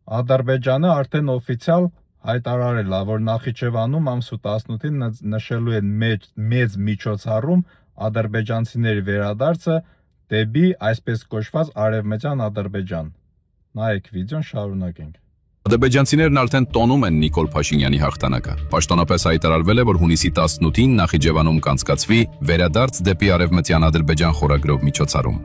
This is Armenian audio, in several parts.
Ադրբեջանը արդեն օֆիցիալ հայտարարել է, որ Նախիջևանում ամսու 18-ին նշելու են մեծ միջոցառում ադրբեջանցիների վերադարձը դեպի այսպես կոչված արևմտյան Ադրբեջան։ Նայեք վիդեոն, շարունակենք։ Ադրբեջանցիներն արդեն տոնում են Նիկոլ Փաշինյանի հաղթանակը։ Պաշտոնապես հայտարարվել է, որ հունիսի 18-ին Նախիջևանում կանցկացվի վերադարձ դեպի արևմտյան Ադրբեջան խորագրով միջոցառում։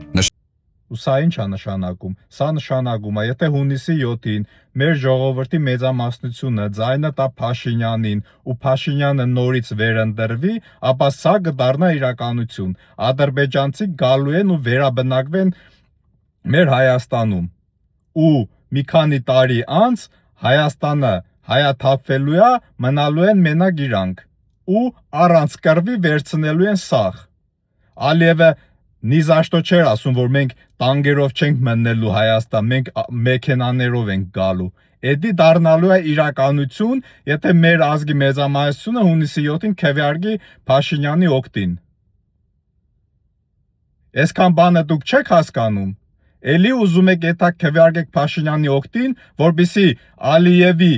Ու սա ինչ է նշանակում։ Սա նշանակում է, եթե հունիսի 7-ին մեր ժողովրդի մեծամասնությունը ձայնը տա Փաշինյանին ու Փաշինյանը նորից վերընտրվի, ապա սա կդառնա իրականություն։ Ադրբեջանցի գալու են ու վերաբնակվեն մեր Հայաստանում։ Ու մի քանի տարի անց Հայաստանը հայաթափվելու է, մնալու են մենակ իրանք ու առանց կռվի վերցնելու են սախ։ Ալիևը նիզաշտո չէր ասում, որ մենք տանկերով չենք մտնելու Հայաստան, մենք մեքենաներով ենք գալու։ Էդի դառնալու է իրականություն, եթե մեր ազգի մեծամասնությունը հունիսի 7-ին քվեարկի Փաշինյանի օգտին։ Այսքան բանը դուք չեք հասկանում։ Էլի ուզում եք էտա քվեարկեք Փաշինյանի օգտին, որպեսզի Ալիևի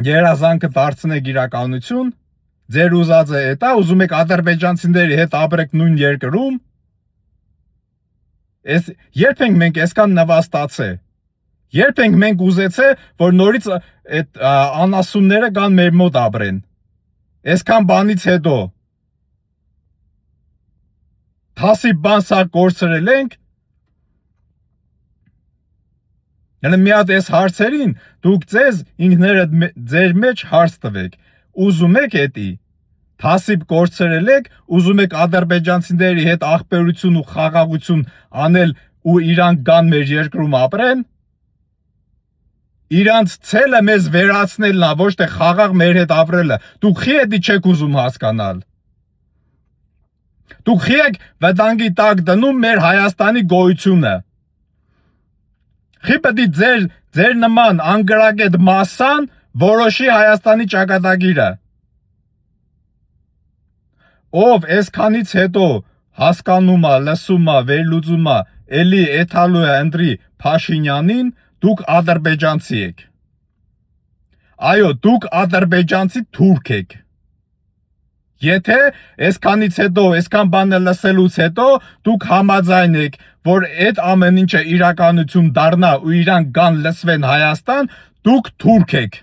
երազանքը դարձնեք իրականություն։ Ձեր ուզածը էտա, ուզում եք ադրբեջանցիների հետ ապրեք նույն երկրում։ Երբ ենք մենք այսքան նվաստացե։ Երբ ենք մենք ուզեցե, որ նորից այդ անասունները կան մեր մոտ ապրեն։ Այսքան բանից հետո թասիբ բան սա կորցրել ենք։ Մի հատ այս հարցերին դուք ձեզ ինքներդ ձեր մեջ հարց տվեք։ Ուզում եք էդի թասիբ կորցրել եք, ուզում եք ադրբեջանցիների հետ աղբերություն ու խաղաղություն անել ու իրանք գան մեր երկրում ապրեն։ Իրանց ցելը մեզ վերացնելն է, ոչ թե խաղաղ մեր հետ ապրելը։ Դուք խի էդի չեք ուզում հասկանալ։ Դուք խի եք վտանգի տակ դնում մեր Հայաստանի գոյությունը։ Խի պետք է ձեր նման անգրագետ մասսան որոշի Հայաստանի ճակատագիրը։ Ով այսքանից հետո հասկանում է, լսում է, վերլուծում է, էլի էթալու է ընտրի Փաշինյանին, դուք ադրբեջանցի եք։ Այո, դուք ադրբեջանցի թուրք եք։ Եթե այսքանից հետո, այսքան բանը լսելուց հետո դուք համաձայն եք, որ այդ ամեն ինչը իրականություն դառնա ու իրանք գան լսվեն Հայաստան, դուք թուրք եք։